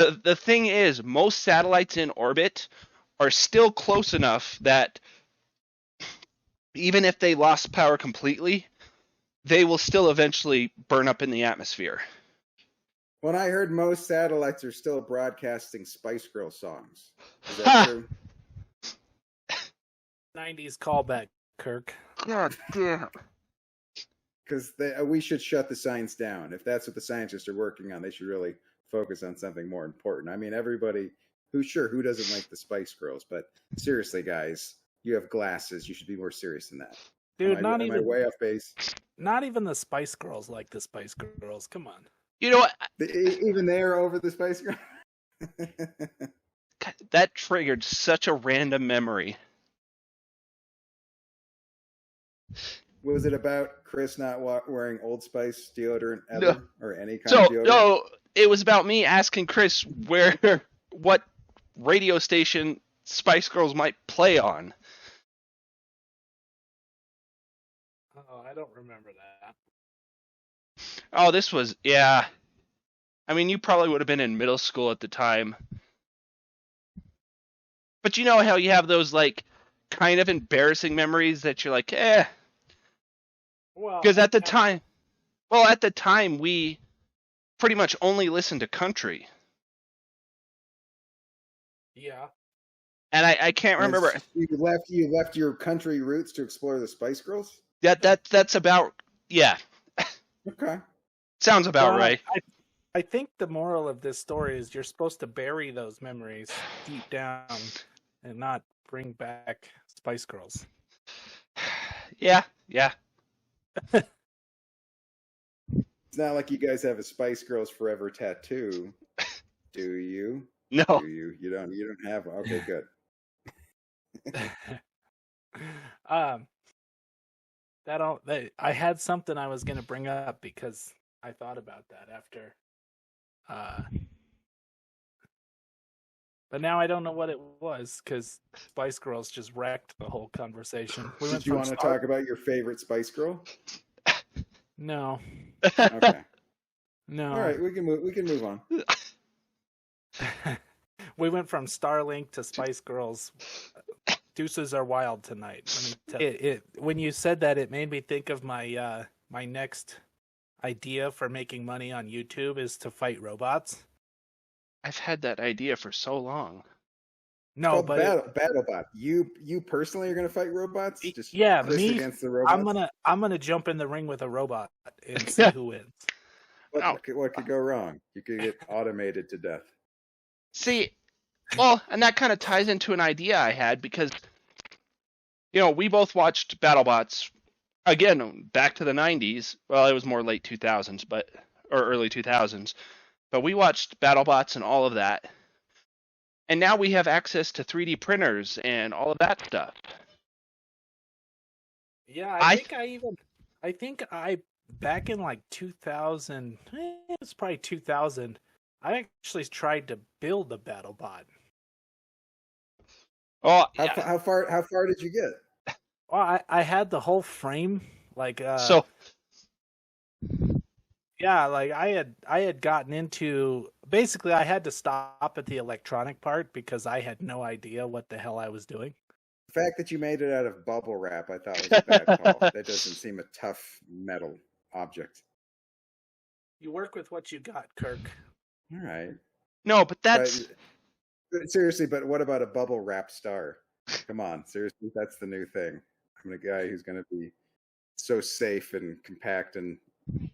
The thing is, most satellites in orbit are still close enough that even if they lost power completely, they will still eventually burn up in the atmosphere. When I heard most satellites are still broadcasting Spice Girl songs. Is that Ha! true? 90s callback, Kirk. God damn. Because we should shut the science down. If that's what the scientists are working on, they should really focus on something more important. I mean, everybody who doesn't like the Spice Girls? But seriously, guys, you have glasses. You should be more serious than that. Dude, am I way off base? Not even the Spice Girls like the Spice Girls. Come on. You know what? Even they're over the Spice Girls? That triggered such a random memory. Was it about Chris not wearing Old Spice deodorant ever? No. Or any kind of deodorant? No, it was about me asking Chris what radio station Spice Girls might play on. Oh, I don't remember that. Oh, this was, yeah. I mean, you probably would have been in middle school at the time. But you know how you have those, like, kind of embarrassing memories that you're like, eh. Well, because at the time, we pretty much only listened to country. Yeah. And I can't remember. You left your country roots to explore the Spice Girls? That's about, yeah. Okay. Sounds about right. I think the moral of this story is you're supposed to bury those memories deep down and not bring back Spice Girls. Yeah. It's not like you guys have a Spice Girls Forever tattoo, do you? No. Do you? You don't have one. Okay, good. I had something I was going to bring up because I thought about that after. But now I don't know what it was because Spice Girls just wrecked the whole conversation. Did you want to talk about your favorite Spice Girl? No. Okay. No. All right, we can move on. We went from Starlink to Spice Girls. Deuces are wild tonight. Let me tell you. When you said that, it made me think of my my next idea for making money on YouTube is to fight robots. I've had that idea for so long. No, but Battlebot. You personally are going to fight robots? Just yeah, Chris me against the robots? I'm gonna jump in the ring with a robot and see who wins. What could go wrong? You could get automated to death. See, well, and that kind of ties into an idea I had because, we both watched BattleBots, again, back to the 90s. Well, it was more late 2000s, or early 2000s. But we watched BattleBots and all of that. And now we have access to 3D printers and all of that stuff. Yeah, I think back in like 2000, it's probably 2000, I actually tried to build a BattleBot. Oh, how far did you get? Well, I had the whole frame, like so. Yeah, like I had gotten into, basically I had to stop at the electronic part because I had no idea what the hell I was doing. The fact that you made it out of bubble wrap, I thought was a bad call. That doesn't seem a tough metal object. You work with what you got, Kirk. All right. No, but that's... seriously, but what about a bubble wrap star? Come on, seriously, that's the new thing. I'm a guy who's going to be so safe and compact, and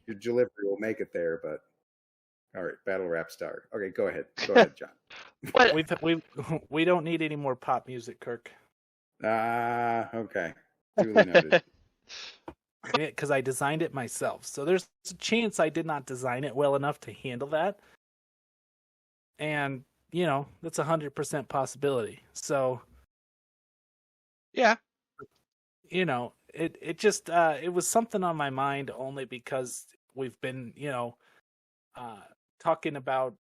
your delivery will make it there, but... All right, battle rap star. Okay, go ahead, John. We don't need any more pop music, Kirk. Okay. Duly noted. Because I designed it myself. So there's a chance I did not design it well enough to handle that. And, that's 100% possibility. So, yeah. It just, it was something on my mind only because we've been, talking about,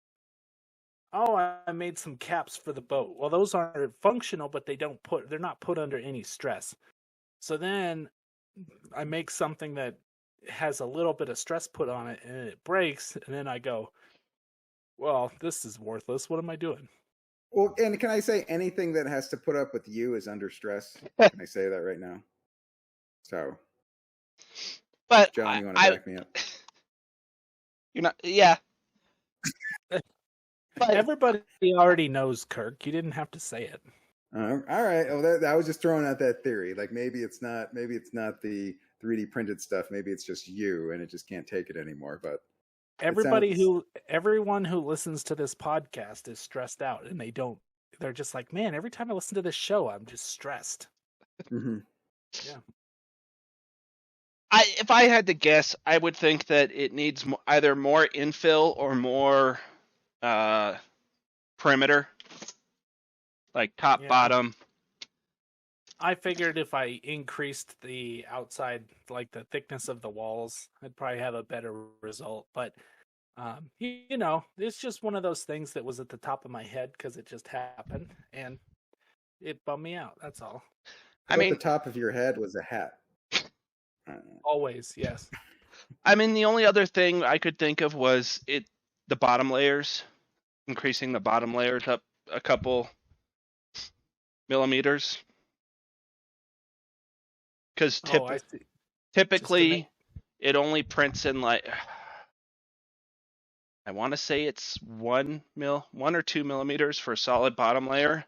I made some caps for the boat. Well, those are functional, but they're not put under any stress. So then I make something that has a little bit of stress put on it and it breaks. And then I go, Well, this is worthless. What am I doing? Well, and can I say anything that has to put up with you is under stress? Can I say that right now? So, But John, you want to back me up? You're not. Yeah. But Everybody already knows Kirk. You didn't have to say it. All right. Well, I was just throwing out that theory. Like maybe it's not the 3D printed stuff. Maybe it's just you, and it just can't take it anymore. But everyone who listens to this podcast is stressed out, and they're just like, man, every time I listen to this show, I'm just stressed. Mm-hmm. Yeah. if I had to guess, I would think that it needs either more infill or more perimeter, like top, bottom. I figured if I increased the outside, like the thickness of the walls, I'd probably have a better result. But, it's just one of those things that was at the top of my head because it just happened, and it bummed me out. That's all. I mean, the top of your head was a hat. Always, yes. I mean, the only other thing I could think of was the bottom layers, increasing the bottom layers up a couple millimeters. Because typically it only prints in like, I want to say it's 1 or 2 millimeters for a solid bottom layer.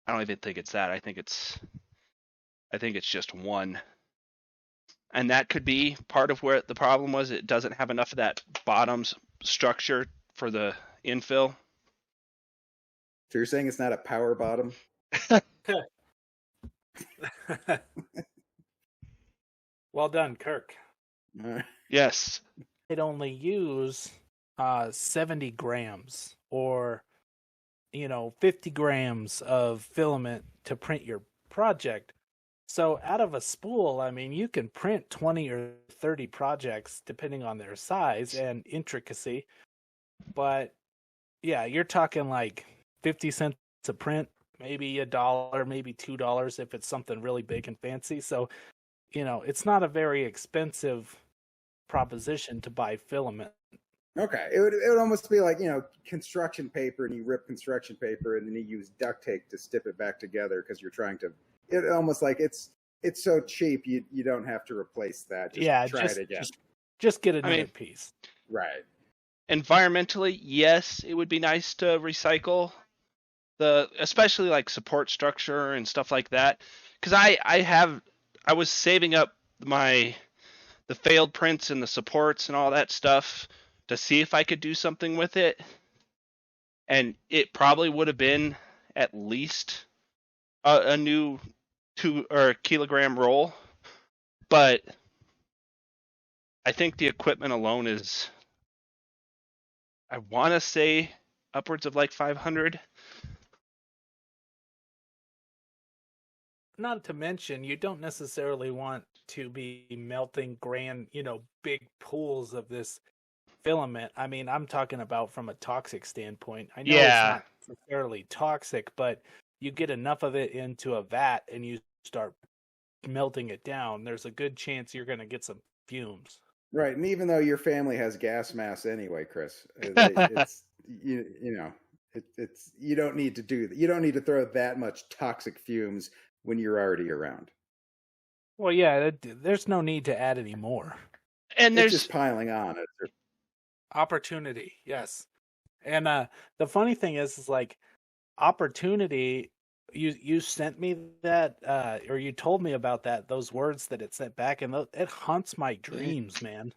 I don't even think it's that. I think it's just 1. And that could be part of where the problem was. It doesn't have enough of that bottoms structure for the infill. So you're saying it's not a power bottom? Well done, Kirk. Yes. It only use 70 grams or 50 grams of filament to print your project. So out of a spool, I mean, you can print 20 or 30 projects depending on their size and intricacy. But yeah, you're talking like 50 cents a print, maybe $1, maybe $2 if it's something really big and fancy. So, it's not a very expensive proposition to buy filament. Okay, it would almost be like construction paper, and you rip construction paper, and then you use duct tape to stip it back together because you're trying to. It almost like it's so cheap you don't have to replace that. Try it again. Just get another piece. Right. Environmentally, yes, it would be nice to recycle especially like support structure and stuff like that. Because I was saving up the failed prints and the supports and all that stuff to see if I could do something with it. And it probably would have been at least a new 2 or kilogram roll. But I think the equipment alone is, I want to say, upwards of like 500. Not to mention, you don't necessarily want to be melting big pools of this filament. I mean, I'm talking about from a toxic standpoint. I know it's not necessarily toxic, but you get enough of it into a vat and you start melting it down, there's a good chance you're going to get some fumes. Right, and even though your family has gas masks anyway, Chris, it's it's you don't need to do that. You don't need to throw that much toxic fumes when you're already around. Well, yeah, there's no need to add any more. And there's just piling on. Opportunity, yes. And the funny thing is like opportunity. You sent me that, or you told me about those words that it sent back, and it haunts my dreams, man.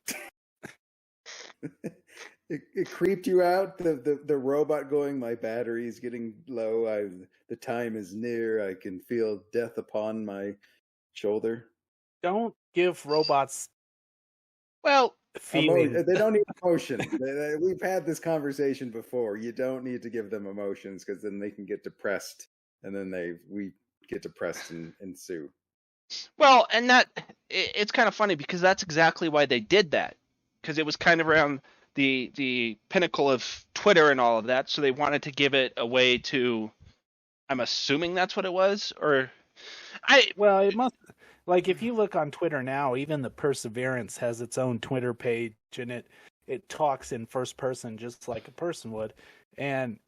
It creeped you out. The robot going, my battery's getting low. The time is near. I can feel death upon my shoulder. Don't give robots. Feeling. They don't need emotion. We've had this conversation before. You don't need to give them emotions because then they can get depressed. And then we get depressed and sue. Well, and it's kind of funny because that's exactly why they did that. Because it was kind of around the pinnacle of Twitter and all of that. So they wanted to give it a way to, I'm assuming that's what it was. Well, it must, like if you look on Twitter now, even the Perseverance has its own Twitter page, and it talks in first person just like a person would. And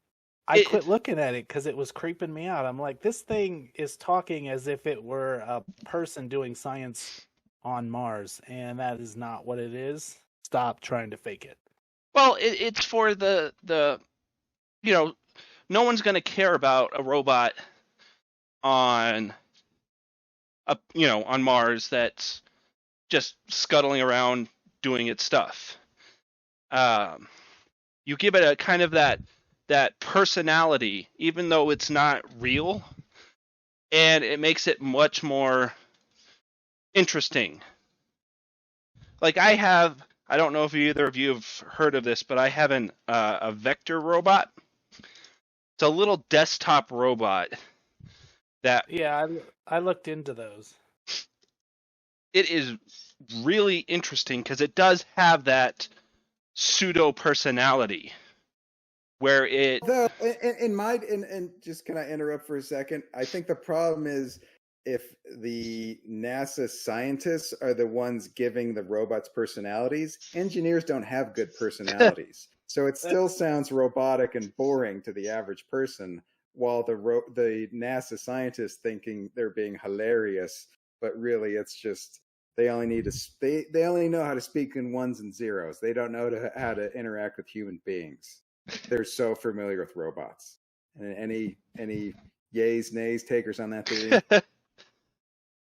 I quit looking at it because it was creeping me out. I'm like, this thing is talking as if it were a person doing science on Mars, and that is not what it is. Stop trying to fake it. Well, it's for the no one's going to care about a robot on on Mars that's just scuttling around doing its stuff. You give it a kind of that personality, even though it's not real, and it makes it much more interesting. Like I don't know if either of you have heard of this, but I have a vector robot. It's a little desktop robot that... Yeah, I looked into those. It is really interesting because it does have that pseudo personality where it... Though, and just can I interrupt for a second? I think the problem is if the NASA scientists are the ones giving the robots personalities, engineers don't have good personalities. So it still sounds robotic and boring to the average person, while the NASA scientists thinking they're being hilarious, but really it's just they only need to they only know how to speak in ones and zeros. They don't know how to interact with human beings. They're so familiar with robots. And any yays, nays, takers on that theory?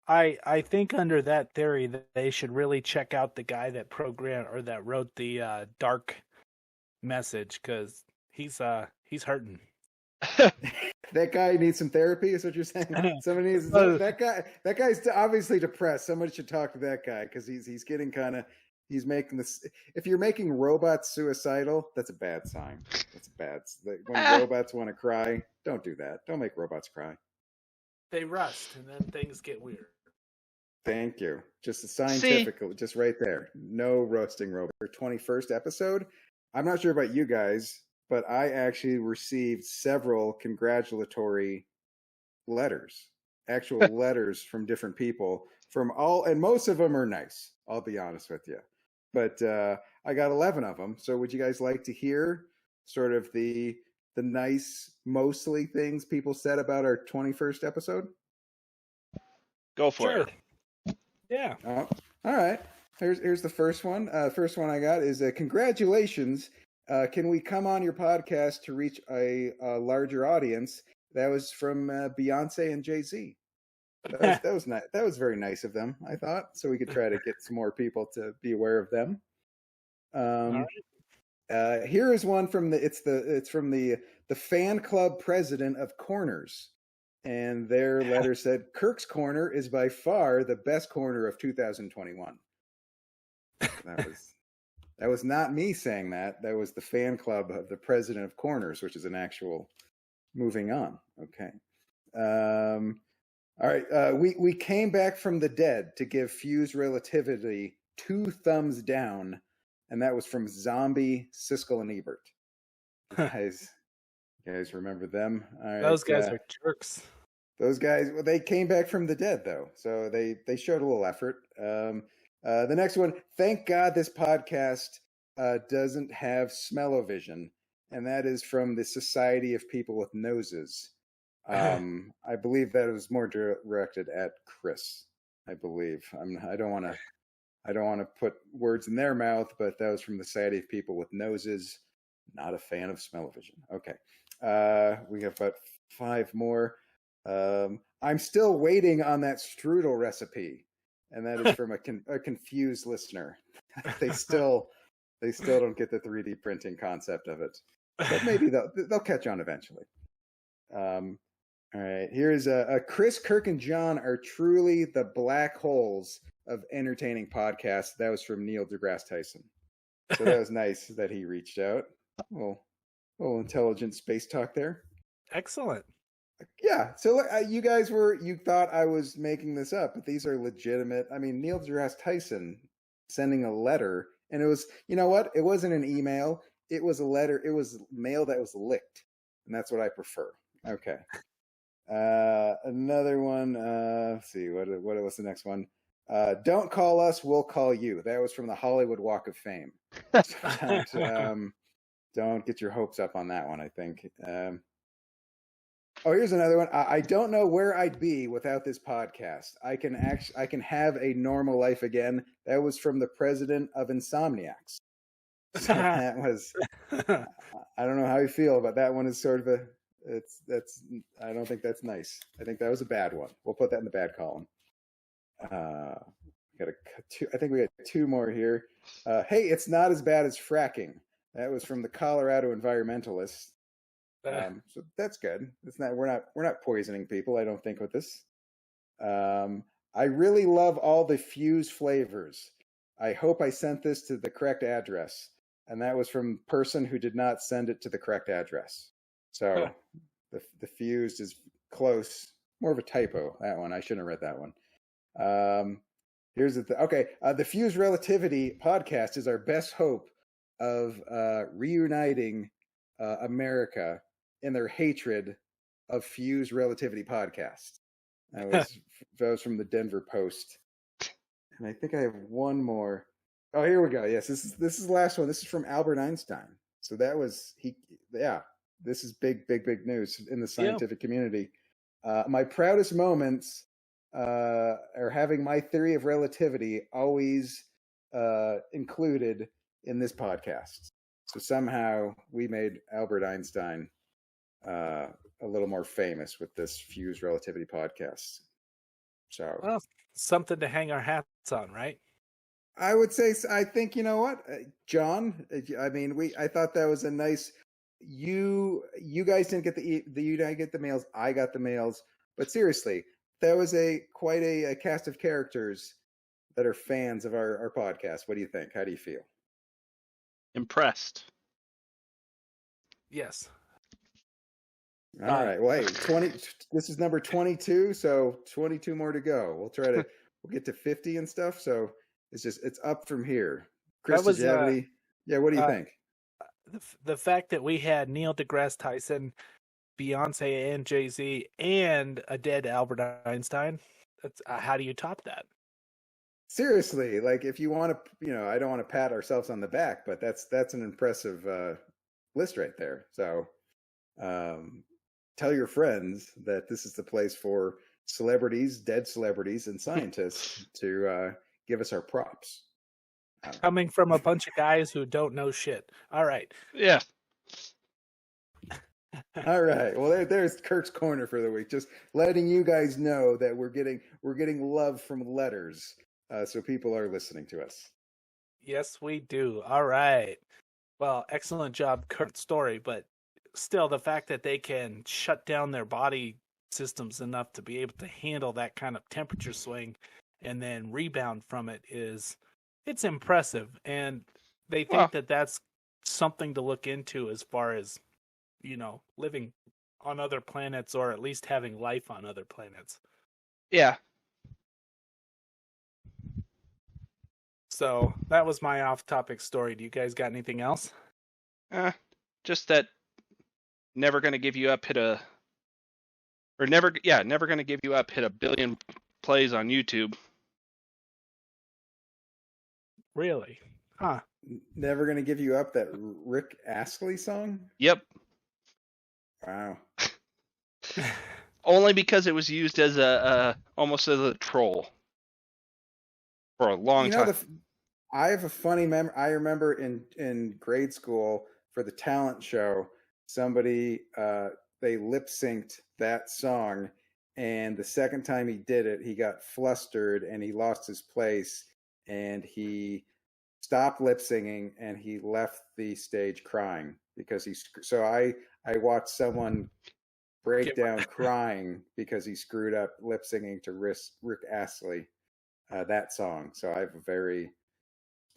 I think under that theory that they should really check out the guy that programmed or that wrote the dark message, because he's hurting. That guy needs some therapy, is what you're saying? Somebody needs that guy. That guy's obviously depressed. Somebody should talk to that guy because he's getting kind of... He's making this... If you're making robots suicidal, that's a bad sign. That's bad. When robots want to cry, don't do that. Don't make robots cry. They rust, and then things get weird. Thank you. Just a scientific, just right there. No roasting robot. Our 21st episode. I'm not sure about you guys, but I actually received several congratulatory letters. Actual letters from different people from all, and most of them are nice. I'll be honest with you. But I got 11 of them. So would you guys like to hear sort of the nice, mostly things people said about our 21st episode? Go for it. Yeah. All right. Here's the first one. First one I got is congratulations. Can we come on your podcast to reach a larger audience? That was from Beyonce and Jay-Z. That was nice. That was very nice of them, I thought. So we could try to get some more people to be aware of them. Here is one from it's from the fan club president of Corners, and their letter said, "Kirk's Corner is by far the best corner of 2021." That was not me saying that. That was the fan club of the president of Corners, which is an actual... Moving on. Okay. All right. We came back from the dead to give Fuzed Relativity 2 thumbs down, and that was from Zombie, Siskel, and Ebert. You guys remember them? All right, those guys are jerks. Those guys, well, they came back from the dead, though, so they showed a little effort. The next one, thank God this podcast doesn't have smell-o-vision, and that is from the Society of People with Noses. I believe that was more directed at Chris. I believe. I don't want to put words in their mouth, but that was from the Society of People with Noses. Not a fan of smell-o-vision. Okay. We have about 5 more. I'm still waiting on that strudel recipe, and that is from a confused listener. They still don't get the 3D printing concept of it, but maybe they'll catch on eventually. All right, here's Chris, Kirk, and John are truly the black holes of entertaining podcasts. That was from Neil deGrasse Tyson. So that was nice that he reached out. Little intelligent space talk there. Excellent. Yeah. So you guys you thought I was making this up, but these are legitimate. I mean, Neil deGrasse Tyson sending a letter, and it was, you know what? It wasn't an email. It was a letter. It was mail that was licked, and that's what I prefer. Okay. Another one. Let's see. What was the next one? Don't call us, we'll call you. That was from the Hollywood Walk of Fame. Don't get your hopes up on that one, I think. Here's another one. I don't know where I'd be without this podcast. I can have a normal life again. That was from the president of Insomniacs. So that was, I don't know how you feel, but that one is sort of I don't think that's nice. I think that was a bad one. We'll put that in the bad column. I think we got two more here. Hey, it's not as bad as fracking. That was from the Colorado environmentalists. So that's good. It's not. We're not poisoning people, I don't think, with this. I really love all the Fuzed flavors. I hope I sent this to the correct address. And that was from person who did not send it to the correct address. So the Fuzed is close. More of a typo, that one. I shouldn't have read that one. Here's the thing. Okay, the Fuzed Relativity podcast is our best hope of reuniting America in their hatred of Fuzed Relativity podcast. That was from the Denver Post. And I think I have one more. Oh, here we go. Yes, this is the last one. This is from Albert Einstein. So that was this is big news in the scientific community. My proudest moments are having my theory of relativity always included in this podcast. So somehow we made Albert Einstein a little more famous with this Fuzed Relativity podcast. So, well, something to hang our hats on, right? I would say, I think, you know what, John, I mean, I thought that was a nice, you guys didn't get you didn't get the mails. I got the mails, but seriously, that was quite a cast of characters that are fans of our podcast. What do you think? How do you feel? Impressed. Yes. All right. Well, hey, this is number 22, so 22 more to go. We'll get to 50 and stuff. So it's up from here. Chris, did you have any? Yeah. What do you think? The fact that we had Neil deGrasse Tyson, Beyonce and Jay-Z, and a dead Albert Einstein, that's, how do you top that? Seriously, like if you want to, I don't want to pat ourselves on the back, but that's an impressive list right there. So tell your friends that this is the place for celebrities, dead celebrities, and scientists to give us our props. Coming from a bunch of guys who don't know shit. All right. Yeah. All right. Well, there's Kirk's Corner for the week. Just letting you guys know that we're getting love from letters, so people are listening to us. Yes, we do. All right. Well, excellent job, Kirk's story, but still, the fact that they can shut down their body systems enough to be able to handle that kind of temperature swing and then rebound from it's impressive. And they think that that's something to look into as far as, living on other planets, or at least having life on other planets. Yeah. So that was my off-topic story. Do you guys got anything else? Just that never going to give you up hit a billion plays on YouTube. Really? Huh. Never gonna give you up, that Rick Astley song? Yep. Wow. Only because it was used as almost as a troll for a long time. I have a funny memory. I remember in grade school for the talent show, somebody they lip synced that song, and the second time he did it, he got flustered and he lost his place, and he stopped lip singing and he left the stage crying because so I watched someone break down crying because he screwed up lip singing to Rick Astley, that song. So I have a very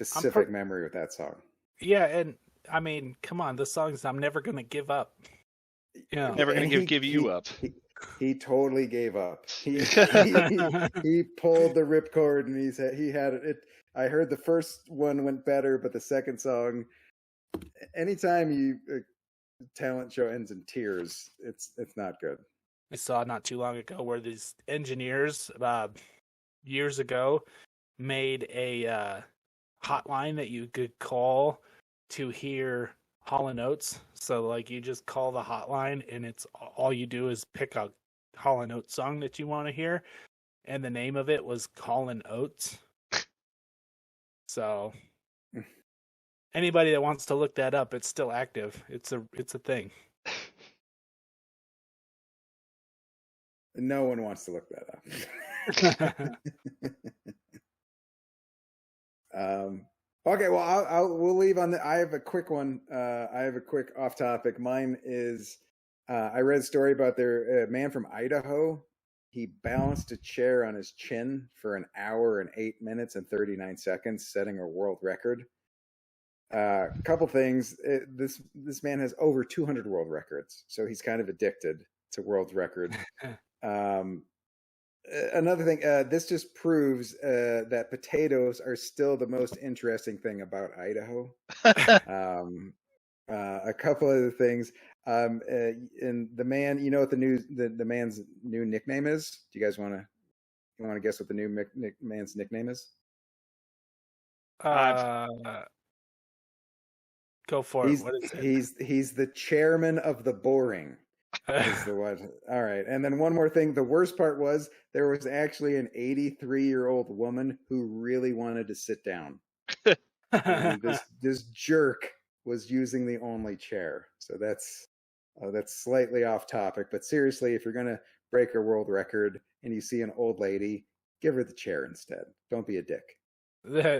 specific memory with that song. Yeah, and I mean, come on, the song's "I'm Never Gonna Give Up." Yeah, never gonna give you up. He totally gave up. He pulled the ripcord and he had it. I heard the first one went better, but the second song, anytime talent show ends in tears, it's not good. I saw not too long ago where these engineers years ago made a hotline that you could call to hear Hall & Oates. So like you just call the hotline and it's all you do is pick a Hall & Oates song that you want to hear, and the name of it was Hall & Oates. So anybody that wants to look that up, it's still active. It's a thing. No one wants to look that up. Okay, well, we'll leave on the. I have a quick one. I have a quick off topic. Mine is. I read a story about a man from Idaho. He balanced a chair on his chin for an hour and 8 minutes and 39 seconds, setting a world record. Couple things. This man has over 200 world records, so he's kind of addicted to world record. Another thing, this just proves that potatoes are still the most interesting thing about Idaho. A couple other things. And the man, you know what the man's new nickname is? Do you guys want to guess what the new man's nickname is? Go for it. What is it? He's the chairman of the boring. Is the one. All right. And then one more thing. The worst part was there was actually an 83-year-old woman who really wanted to sit down. And this jerk was using the only chair. So that's slightly off topic. But seriously, if you're going to break a world record and you see an old lady, give her the chair instead. Don't be a dick.